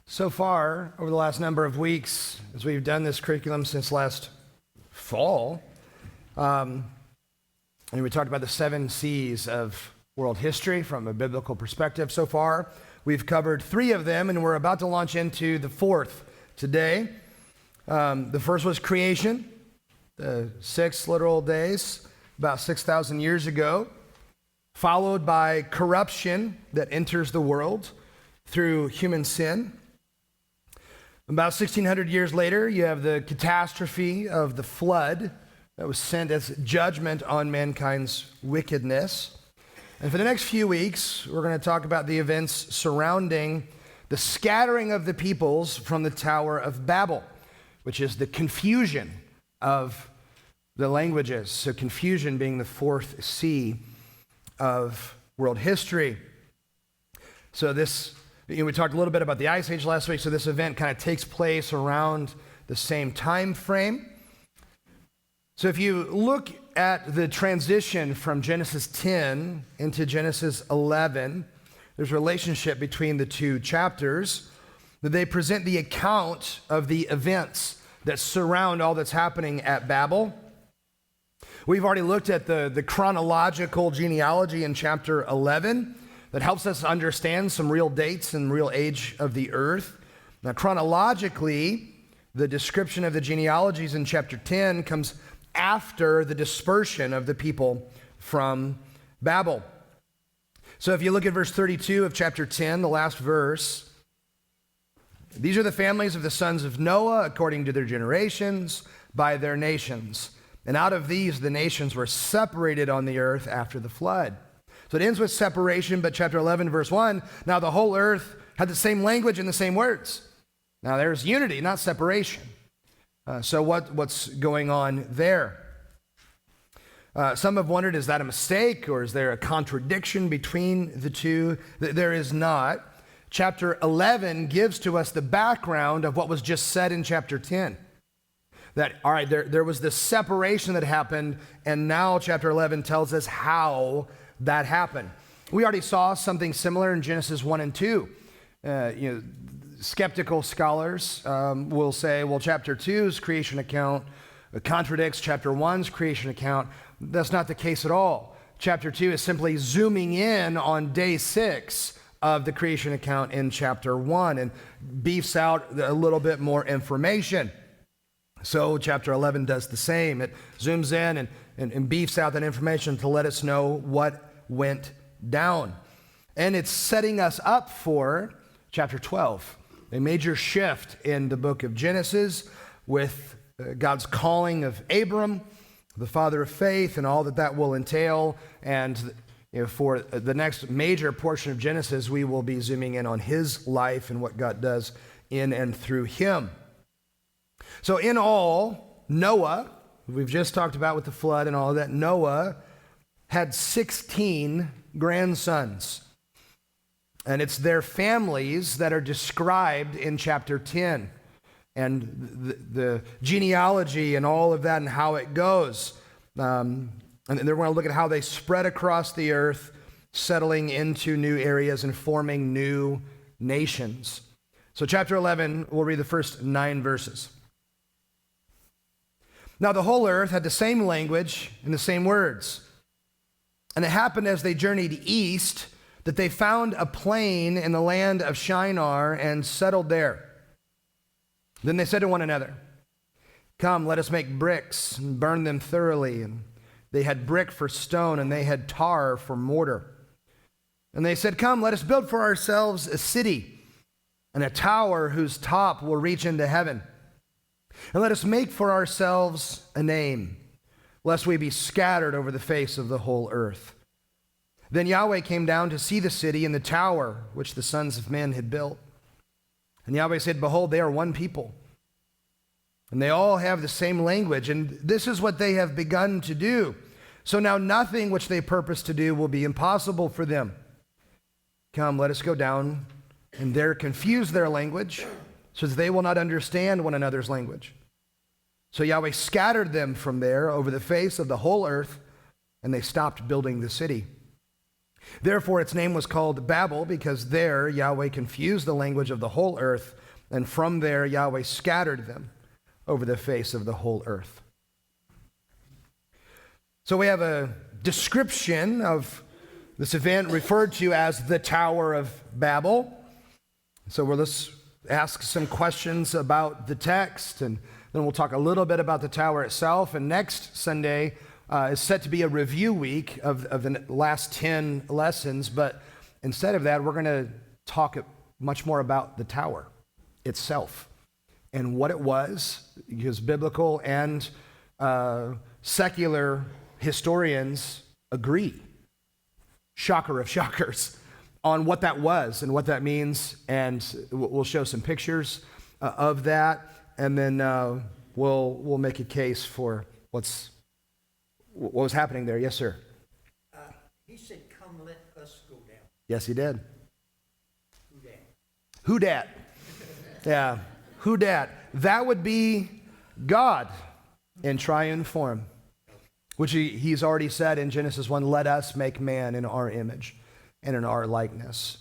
So far, over the last number of weeks, as we've done this curriculum since last fall, and we talked about the 7 C's of world history from a biblical perspective. So far, we've covered 3 of them, and we're about to launch into the 4th today. The first was creation, the 6 literal days, about 6,000 years ago, followed by corruption that enters the world through human sin. About 1,600 years later, you have the catastrophe of the flood that was sent as judgment on mankind's wickedness. And for the next few weeks, we're going to talk about the events surrounding the scattering of the peoples from the Tower of Babel, which is the confusion of the languages. So confusion being the 4th C of world history. So we talked a little bit about the Ice Age last week, so this event kind of takes place around the same time frame. So if you look at the transition from Genesis 10 into Genesis 11, there's a relationship between the 2 chapters. They present the account of the events that surround all that's happening at Babel. We've already looked at the chronological genealogy in chapter 11. That helps us understand some real dates and real age of the earth. Now, chronologically, the description of the genealogies in chapter 10 comes after the dispersion of the people from Babel. So if you look at verse 32 of chapter 10, the last verse, these are the families of the sons of Noah according to their generations by their nations. And out of these, the nations were separated on the earth after the flood. So it ends with separation, but chapter 11, verse 1, now the whole earth had the same language and the same words. Now there's unity, not separation. So what's going on there? Some have wondered, is that a mistake or is there a contradiction between the 2? There is not. Chapter 11 gives to us the background of what was just said in chapter 10. That, all right, there was this separation that happened, and now chapter 11 tells us how that happened. We already saw something similar in Genesis 1 and 2. Skeptical scholars will say, well, chapter 2's creation account contradicts chapter 1's creation account. That's not the case at all. Chapter 2 is simply zooming in on day 6 of the creation account in chapter 1 and beefs out a little bit more information. So chapter 11 does the same. It zooms in and beefs out that information to let us know what went down. And it's setting us up for chapter 12, a major shift in the book of Genesis with God's calling of Abram, the father of faith, and all that will entail. And for the next major portion of Genesis, we will be zooming in on his life and what God does in and through him. So in all, Noah, we've just talked about with the flood and all of that, Noah had 16 grandsons. And it's their families that are described in chapter 10. And the genealogy and all of that and how it goes. And they're going to look at how they spread across the earth, settling into new areas and forming new nations. So chapter 11, we'll read the first 9 verses. Now the whole earth had the same language and the same words. And it happened as they journeyed east that they found a plain in the land of Shinar and settled there. Then they said to one another, come, let us make bricks and burn them thoroughly. And they had brick for stone and they had tar for mortar. And they said, come, let us build for ourselves a city and a tower whose top will reach into heaven. And let us make for ourselves a name, lest we be scattered over the face of the whole earth. Then Yahweh came down to see the city and the tower which the sons of men had built. And Yahweh said, behold, they are one people, and they all have the same language, and this is what they have begun to do. So now nothing which they purpose to do will be impossible for them. Come, let us go down and there confuse their language, so that they will not understand one another's language. So Yahweh scattered them from there over the face of the whole earth, and they stopped building the city. Therefore, its name was called Babel, because there Yahweh confused the language of the whole earth, and from there Yahweh scattered them over the face of the whole earth. So we have a description of this event referred to as the Tower of Babel. So let's ask some questions about the text, and then we'll talk a little bit about the tower itself. And next Sunday is set to be a review week of the last 10 lessons, but instead of that, we're going to talk much more about the tower itself and what it was, because biblical and secular historians agree, shocker of shockers, on what that was and what that means. And we'll show some pictures of that, and then we'll make a case for what was happening there. Yes, sir. He said, "Come, let us go down." Yes, he did. Who dat? Who dat? Yeah, who dat? That would be God in triune form, which he's already said in Genesis 1, let us make man in our image and in our likeness.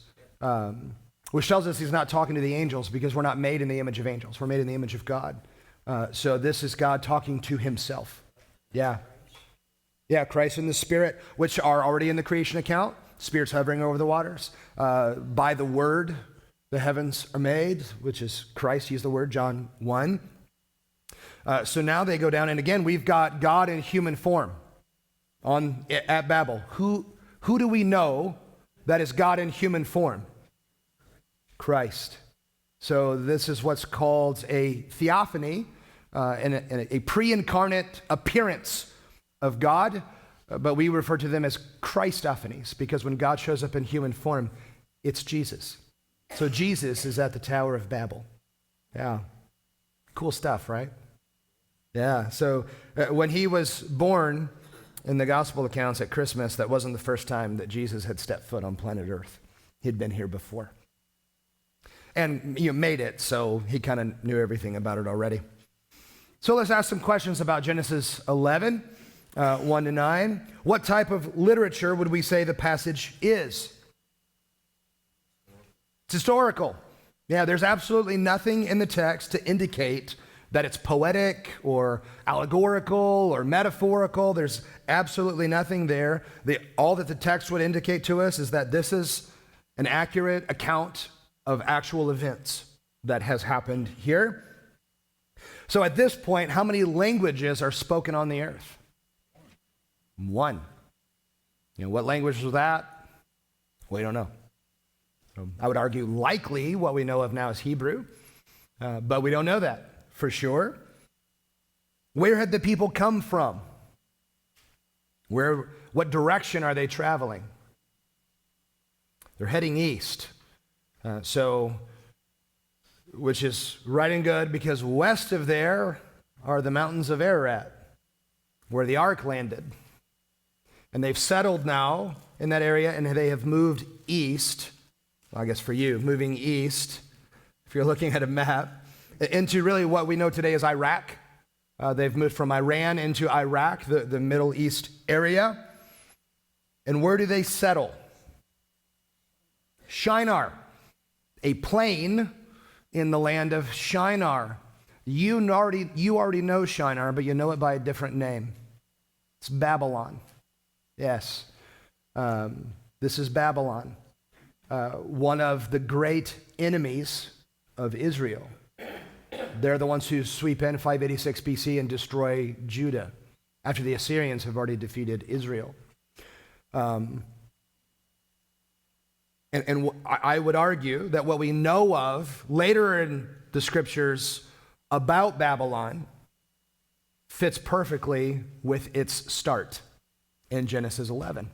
Which tells us he's not talking to the angels, because we're not made in the image of angels. We're made in the image of God. So this is God talking to himself. Yeah. Yeah, Christ and the Spirit, which are already in the creation account. Spirit's hovering over the waters. By the word, the heavens are made, which is Christ. He's the word, John 1. So now they go down, and again, we've got God in human form at Babel. Who do we know that is God in human form? Christ. So this is what's called a theophany, and a pre-incarnate appearance of God, but we refer to them as Christophanies, because when God shows up in human form, it's Jesus. So Jesus is at the Tower of Babel. Yeah. Cool stuff, right? Yeah. So when he was born in the gospel accounts at Christmas, that wasn't the first time that Jesus had stepped foot on planet Earth. He'd been here before. And made it, so he kind of knew everything about it already. So let's ask some questions about Genesis 11, 1 to 9. What type of literature would we say the passage is? It's historical. Yeah, there's absolutely nothing in the text to indicate that it's poetic or allegorical or metaphorical. There's absolutely nothing there. All that the text would indicate to us is that this is an accurate account of actual events that has happened here. So at this point, how many languages are spoken on the earth? One. What language was that? We don't know. I would argue likely what we know of now is Hebrew, but we don't know that for sure. Where had the people come from? What direction are they traveling? They're heading east. Which is right and good, because west of there are the mountains of Ararat, where the ark landed. And they've settled now in that area, and they have moved east, well, I guess for you, moving east, if you're looking at a map, into really what we know today as Iraq. They've moved from Iran into Iraq, the Middle East area. And where do they settle? Shinar. A plain in the land of Shinar. You already know Shinar, but you know it by a different name. It's Babylon. Yes. This is Babylon, one of the great enemies of Israel. They're the ones who sweep in 586 BC and destroy Judah after the Assyrians have already defeated Israel. And I would argue that what we know of later in the scriptures about Babylon fits perfectly with its start in Genesis 11.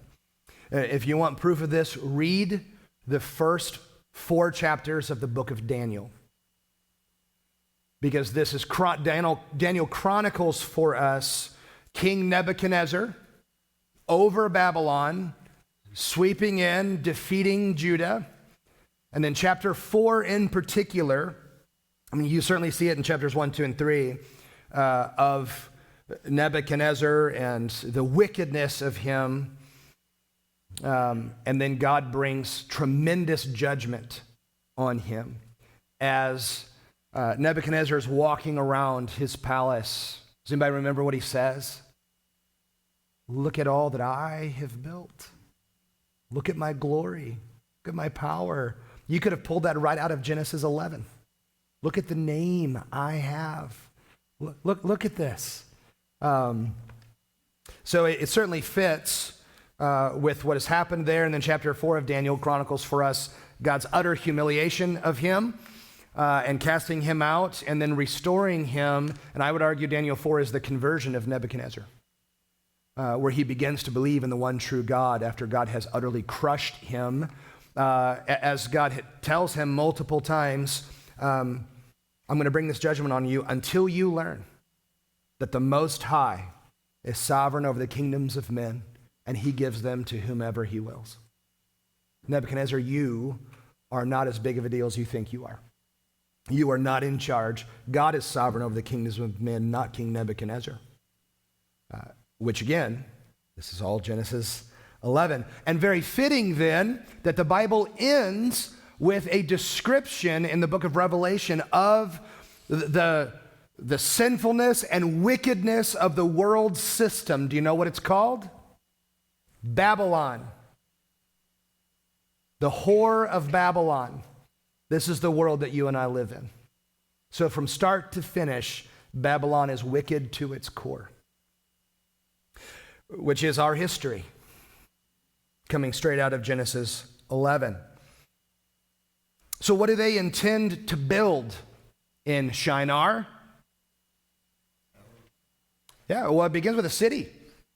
If you want proof of this, read the first 4 chapters of the book of Daniel. Because this is Daniel chronicles for us King Nebuchadnezzar over Babylon, sweeping in, defeating Judah. And then chapter 4 in particular, you certainly see it in chapters 1, 2, and 3 of Nebuchadnezzar and the wickedness of him. And then God brings tremendous judgment on him as Nebuchadnezzar is walking around his palace. Does anybody remember what he says? Look at all that I have built. Look at my glory. Look at my power. You could have pulled that right out of Genesis 11. Look at the name I have. Look at this. So it certainly fits with what has happened there. And then chapter 4 of Daniel chronicles for us God's utter humiliation of him and casting him out and then restoring him. And I would argue Daniel 4 is the conversion of Nebuchadnezzar, where he begins to believe in the one true God after God has utterly crushed him. As God tells him multiple times, I'm going to bring this judgment on you until you learn that the Most High is sovereign over the kingdoms of men, and he gives them to whomever he wills. Nebuchadnezzar, you are not as big of a deal as you think you are. You are not in charge. God is sovereign over the kingdoms of men, not King Nebuchadnezzar. Which again, this is all Genesis 11. And very fitting then that the Bible ends with a description in the book of Revelation of the sinfulness and wickedness of the world system. Do you know what it's called? Babylon. The whore of Babylon. This is the world that you and I live in. So from start to finish, Babylon is wicked to its core, which is our history, coming straight out of Genesis 11. So what do they intend to build in Shinar? Yeah, well, it begins with a city.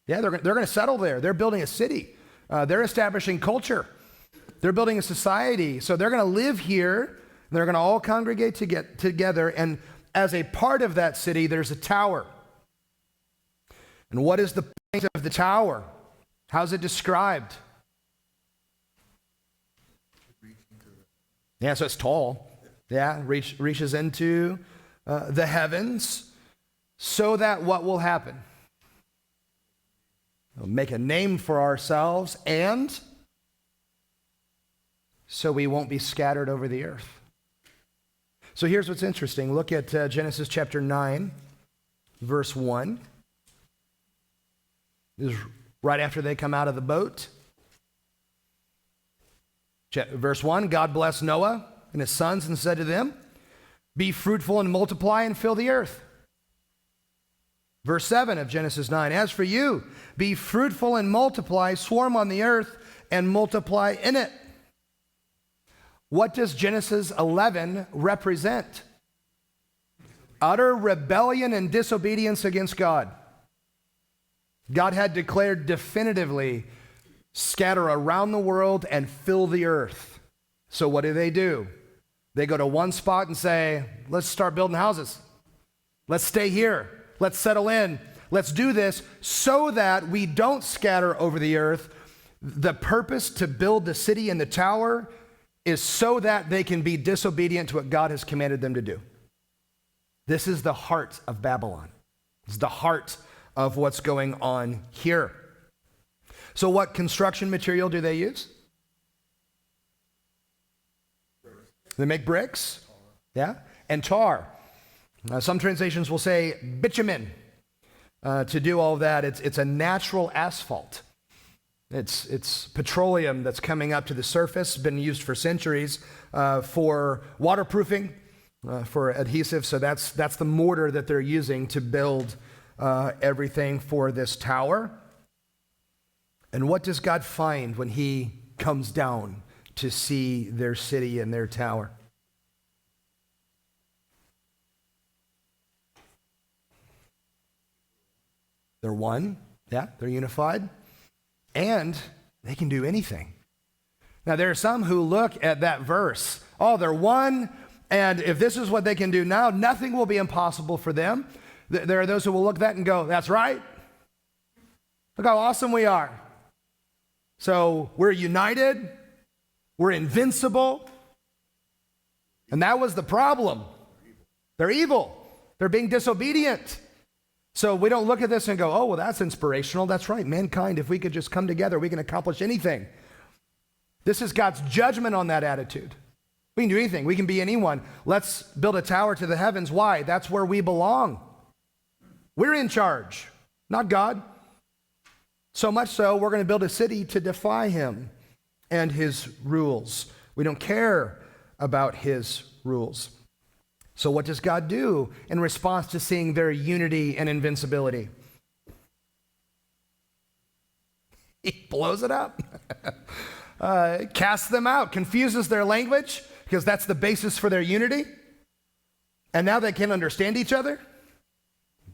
Yeah, they're going to settle there. They're building a city. They're establishing culture. They're building a society. So they're going to live here. And they're going to all congregate to get together. And as a part of that city, there's a tower. And what is the point of the tower? How's it described? Yeah, so it's tall. Yeah, reaches into the heavens so that what will happen? We'll make a name for ourselves and so we won't be scattered over the earth. So here's what's interesting. Look at Genesis chapter 9, verse 1. This is right after they come out of the boat. Verse 1, God blessed Noah and his sons and said to them, be fruitful and multiply and fill the earth. Verse 7 of Genesis 9, as for you, be fruitful and multiply, swarm on the earth and multiply in it. What does Genesis 11 represent? Utter rebellion and disobedience against God. God had declared definitively, scatter around the world and fill the earth. So what do? They go to one spot and say, let's start building houses. Let's stay here. Let's settle in. Let's do this so that we don't scatter over the earth. The purpose to build the city and the tower is so that they can be disobedient to what God has commanded them to do. This is the heart of Babylon. It's the heart of what's going on here. So what construction material do they use? They make bricks, yeah, and tar. Some translations will say bitumen to do all of that. It's a natural asphalt. It's petroleum that's coming up to the surface, been used for centuries for waterproofing, for adhesive. So that's the mortar that they're using to build everything for this tower. And what does God find when he comes down to see their city and their tower? They're one, yeah, they're unified, and they can do anything. Now, there are some who look at that verse, oh, they're one, and if this is what they can do now, nothing will be impossible for them. There are those who will look at that and go, that's right. Look how awesome we are. So we're united, we're invincible, and that was the problem. They're evil. They're being disobedient. So we don't look at this and go, oh, well, that's inspirational. That's right. Mankind, if we could just come together, we can accomplish anything. This is God's judgment on that attitude. We can do anything. We can be anyone. Let's build a tower to the heavens. Why? That's where we belong. We're in charge, not God. So much so, we're going to build a city to defy him and his rules. We don't care about his rules. So what does God do in response to seeing their unity and invincibility? He blows it up. Casts them out, confuses their language, because that's the basis for their unity. And now they can't understand each other.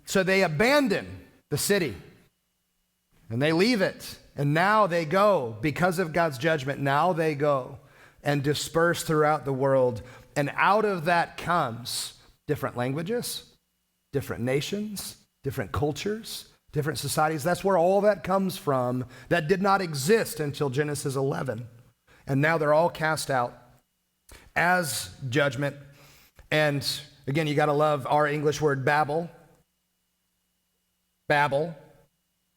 So they abandon the city. And they leave it. And now they go, because of God's judgment, now they go and disperse throughout the world. And out of that comes different languages, different nations, different cultures, different societies. That's where all that comes from. That did not exist until Genesis 11. And now they're all cast out as judgment. And again, you got to love our English word Babel. Babel.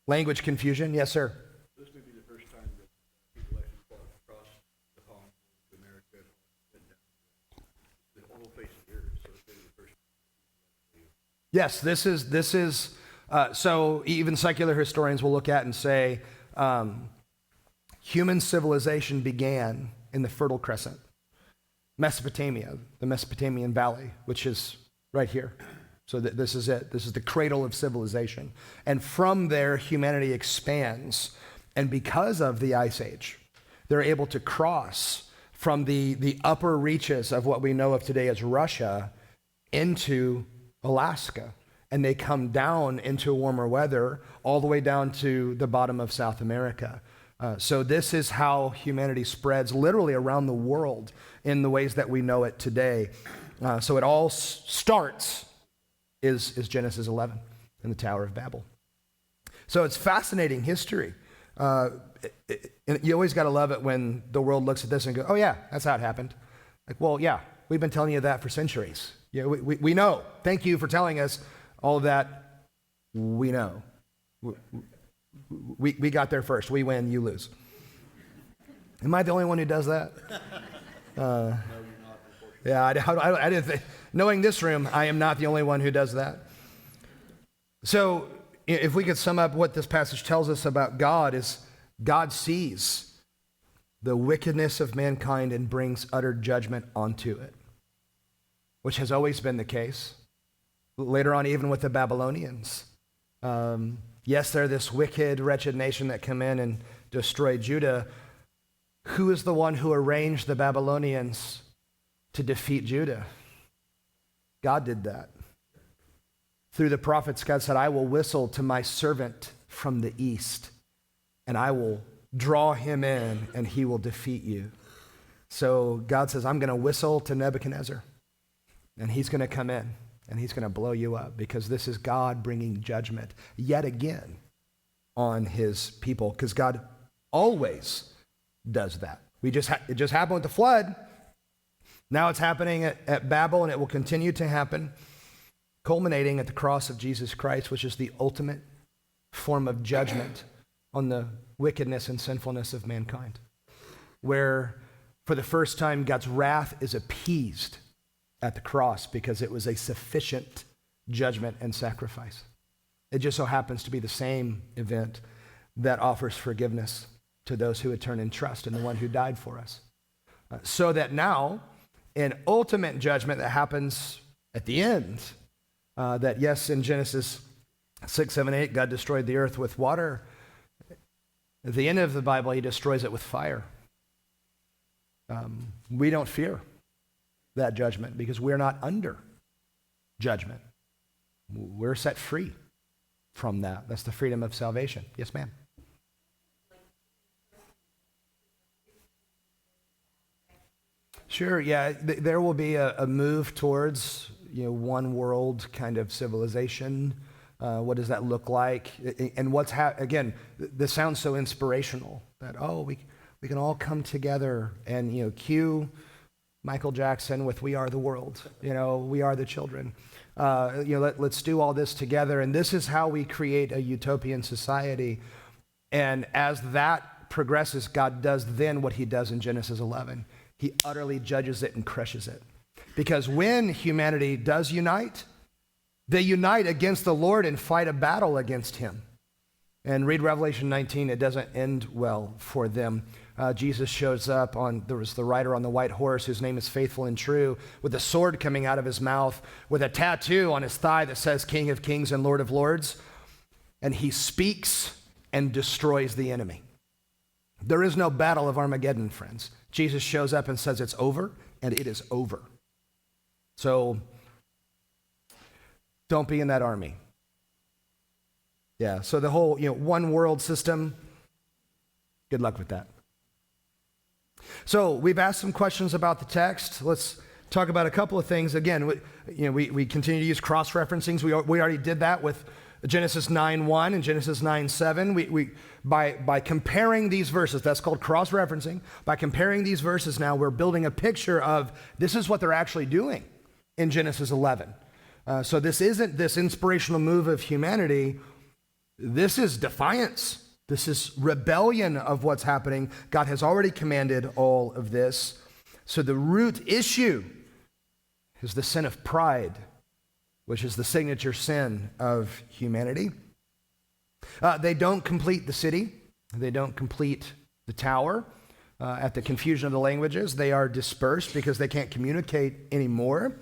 Language confusion. Yes, sir. This may be the first time that people actually fought across the pond to America and the whole face of the earth. So it's maybe the first. Yes, this is so even secular historians will look at and say human civilization began in the Fertile Crescent, Mesopotamia, the Mesopotamian Valley, which is right here. So this is it. This is the cradle of civilization. And from there, humanity expands. And because of the Ice Age, they're able to cross from the upper reaches of what we know of today as Russia into Alaska. And they come down into warmer weather all the way down to the bottom of South America. So this is how humanity spreads literally around the world in the ways that we know it today. So it all starts is Genesis 11 and the Tower of Babel. So it's fascinating history. And you always got to love it when the world looks at this and go, oh yeah, that's how it happened. Like, well, yeah, we've been telling you that for centuries. Yeah, we know. Thank you for telling us all of that. We know. We got there first. We win, you lose. Am I the only one who does that? No, you're not. Yeah, I didn't think. Knowing this room, I am not the only one who does that. So if we could sum up what this passage tells us about God is God sees the wickedness of mankind and brings utter judgment onto it, which has always been the case. Later on, even with the Babylonians. Yes, they're this wicked, wretched nation that come in and destroy Judah. Who is the one who arranged the Babylonians to defeat Judah? God did that. Through the prophets, God said, I will whistle to my servant from the east, and I will draw him in, and he will defeat you. So God says, I'm going to whistle to Nebuchadnezzar, and he's going to come in, and he's going to blow you up, because this is God bringing judgment yet again on his people, because God always does that. It just happened with the flood. Now it's happening at Babel, and it will continue to happen, culminating at the cross of Jesus Christ, which is the ultimate form of judgment on the wickedness and sinfulness of mankind, where for the first time God's wrath is appeased at the cross because it was a sufficient judgment and sacrifice. It just so happens to be the same event that offers forgiveness to those who would turn in trust in the one who died for us. So that now, in ultimate judgment that happens at the end, that yes, in Genesis 6, 7, 8, God destroyed the earth with water. At the end of the Bible, he destroys it with fire. We don't fear that judgment because we're not under judgment. We're set free from that. That's the freedom of salvation. Yes, ma'am. Sure, yeah. There will be a move towards, one world kind of civilization. What does that look like? And again, this sounds so inspirational that, we can all come together and, cue Michael Jackson with We Are the World. We are the children. Let's do all this together. And this is how we create a utopian society. And as that progresses, God does then what he does in Genesis 11. He utterly judges it and crushes it. Because when humanity does unite, they unite against the Lord and fight a battle against him. And read Revelation 19, it doesn't end well for them. Jesus shows up there was the rider on the white horse whose name is Faithful and True, with a sword coming out of his mouth, with a tattoo on his thigh that says King of Kings and Lord of Lords. And he speaks and destroys the enemy. There is no battle of Armageddon, friends. Jesus shows up and says it's over, and it is over. So don't be in that army. Yeah, so the whole, one world system, good luck with that. So we've asked some questions about the text. Let's talk about a couple of things. Again, we continue to use cross-referencings. We already did that with Genesis 9:1 and Genesis 9:7. By comparing these verses, that's called cross-referencing. By comparing these verses now, we're building a picture of this is what they're actually doing in Genesis 11. So this isn't this inspirational move of humanity. This is defiance. This is rebellion of what's happening. God has already commanded all of this. So the root issue is the sin of pride, which is the signature sin of humanity. They don't complete the city. They don't complete the tower. At the confusion of the languages, they are dispersed because they can't communicate anymore.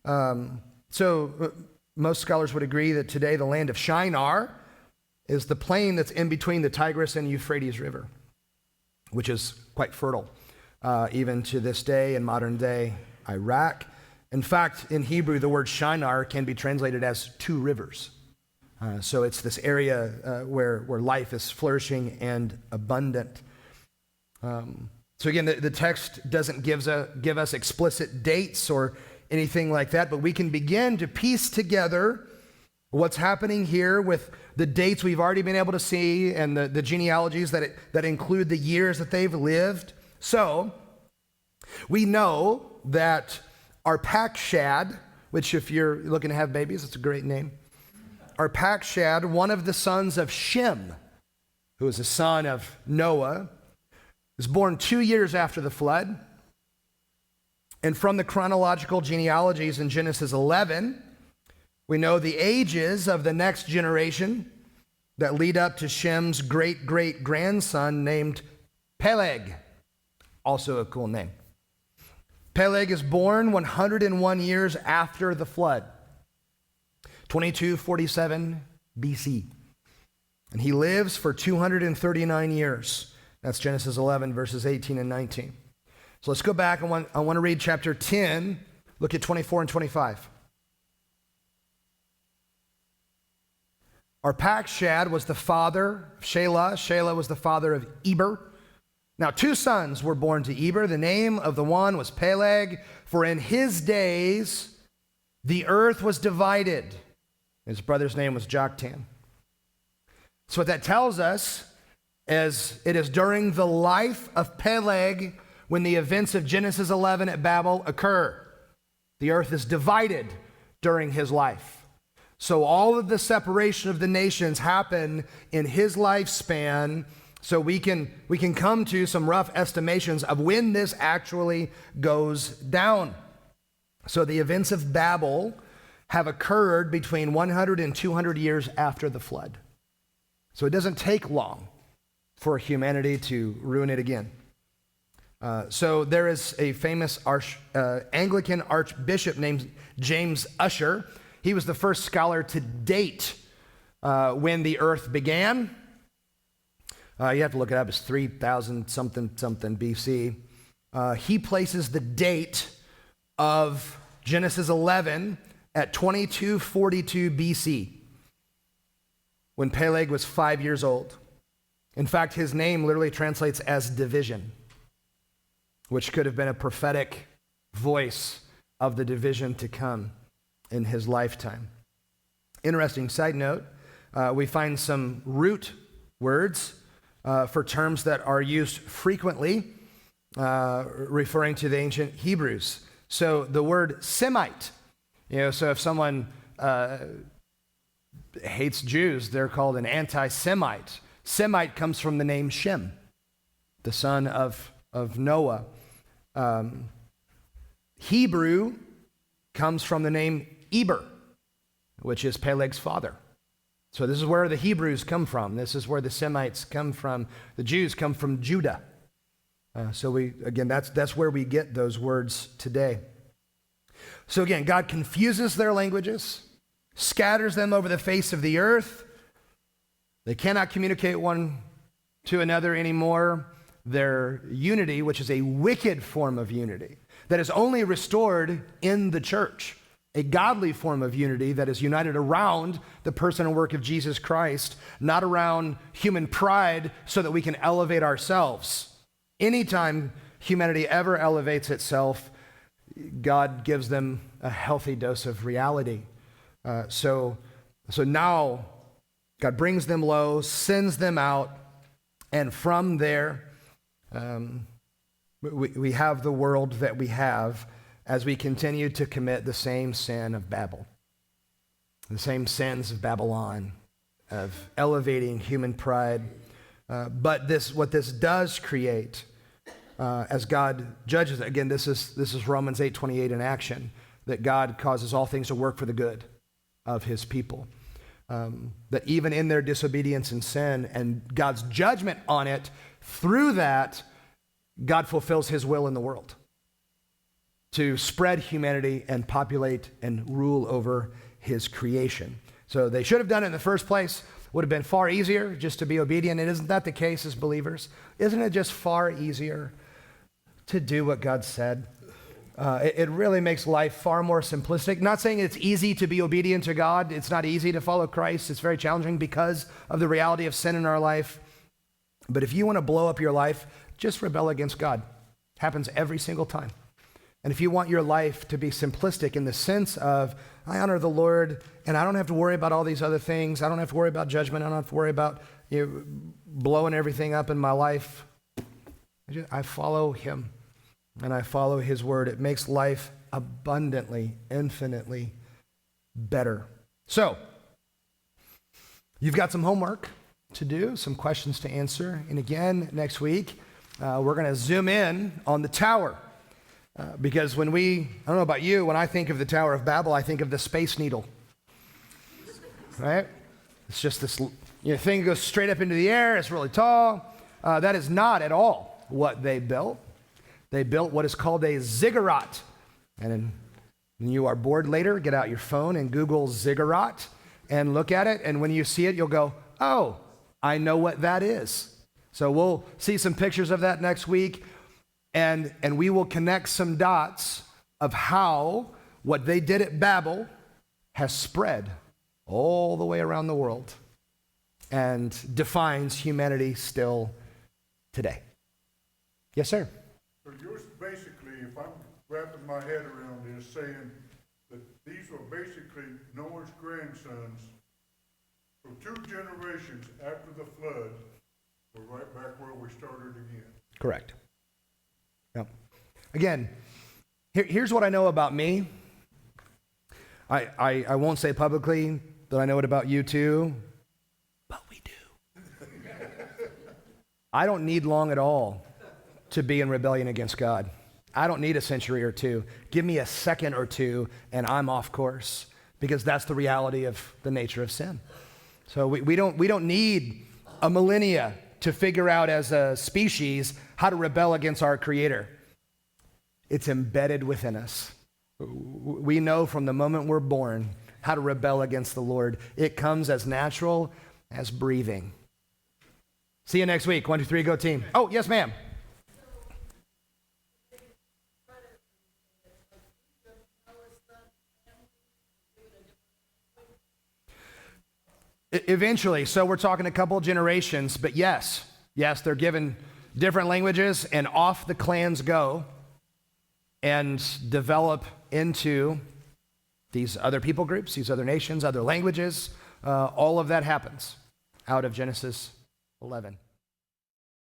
So most scholars would agree that today the land of Shinar is the plain that's in between the Tigris and Euphrates River, which is quite fertile, even to this day in modern day Iraq. In fact, in Hebrew, the word Shinar can be translated as two rivers. So it's this area where life is flourishing and abundant. So again, the text doesn't give us explicit dates or anything like that, but we can begin to piece together what's happening here with the dates we've already been able to see and the genealogies that include the years that they've lived. So we know that Arpachshad, which if you're looking to have babies, it's a great name. Arpachshad, one of the sons of Shem, who is a son of Noah, was born 2 years after the flood. And from the chronological genealogies in Genesis 11, we know the ages of the next generation that lead up to Shem's great-great-grandson named Peleg. Also a cool name. Peleg is born 101 years after the flood, 2247 BC. And he lives for 239 years. That's Genesis 11, verses 18 and 19. So let's go back. I want to read chapter 10, look at 24 and 25. Arpachshad was the father of Shelah. Shelah was the father of Eber. Now 2 sons were born to Eber. The name of the one was Peleg, for in his days the earth was divided. His brother's name was Joktan. So what that tells us is it is during the life of Peleg when the events of Genesis 11 at Babel occur. The earth is divided during his life. So all of the separation of the nations happen in his lifespan. So we can come to some rough estimations of when this actually goes down. So the events of Babel have occurred between 100 and 200 years after the flood. So it doesn't take long for humanity to ruin it again. So there is a famous Anglican archbishop named James Ussher. He was the first scholar to date when the earth began. You have to look it up. It's 3,000 something BC. He places the date of Genesis 11 at 2242 BC, when Peleg was 5 years old. In fact, his name literally translates as division, which could have been a prophetic voice of the division to come in his lifetime. Interesting side note, we find some root words for terms that are used frequently referring to the ancient Hebrews. So the word Semite, so if someone hates Jews, they're called an anti-Semite. Semite comes from the name Shem, the son of Noah. Hebrew comes from the name Eber, which is Peleg's father. So this is where the Hebrews come from. This is where the Semites come from. The Jews come from Judah. That's where we get those words today. So again, God confuses their languages, scatters them over the face of the earth. They cannot communicate one to another anymore. Their unity, which is a wicked form of unity, that is only restored in the church, a godly form of unity that is united around the person and work of Jesus Christ, not around human pride so that we can elevate ourselves. Anytime humanity ever elevates itself, God gives them a healthy dose of reality. So now God brings them low, sends them out, and from there, we have the world that we have as we continue to commit the same sin of Babel, the same sins of Babylon, of elevating human pride. But what this does create, as God judges it, again, this is Romans 8:28 in action, that God causes all things to work for the good of his people. That even in their disobedience and sin and God's judgment on it, through that, God fulfills his will in the world to spread humanity and populate and rule over his creation. So they should have done it in the first place. Would have been far easier just to be obedient. And isn't that the case as believers? Isn't it just far easier to do what God said? It really makes life far more simplistic. Not saying it's easy to be obedient to God. It's not easy to follow Christ. It's very challenging because of the reality of sin in our life. But if you want to blow up your life, just rebel against God. Happens every single time. And if you want your life to be simplistic in the sense of, I honor the Lord and I don't have to worry about all these other things. I don't have to worry about judgment. I don't have to worry about blowing everything up in my life. I follow him and I follow his word. It makes life abundantly, infinitely better. So, you've got some homework to do, some questions to answer. And again, next week, we're going to zoom in on the tower. Because I don't know about you, when I think of the Tower of Babel, I think of the Space Needle, right? It's just this thing goes straight up into the air. It's really tall. That is not at all what they built. They built what is called a ziggurat. And when you are bored later, get out your phone and Google ziggurat and look at it. And when you see it, you'll go, oh, I know what that is. So we'll see some pictures of that next week. And we will connect some dots of how what they did at Babel has spread all the way around the world and defines humanity still today. Yes, sir? So you're basically, if I'm wrapping my head around this, saying that these were basically Noah's grandsons. So 2 generations after the flood, we're right back where we started again. Correct. Yep. Again, here's what I know about me. I won't say publicly that I know it about you too, but we do. I don't need long at all to be in rebellion against God. I don't need a century or two. Give me a second or two and I'm off course, because that's the reality of the nature of sin. So we don't need a millennia to figure out as a species how to rebel against our Creator. It's embedded within us. We know from the moment we're born how to rebel against the Lord. It comes as natural as breathing. See you next week. 1, 2, 3, go team. Oh, yes, ma'am. Eventually, so we're talking a couple generations, but yes, they're given different languages and off the clans go and develop into these other people groups, these other nations, other languages. All of that happens out of Genesis 11.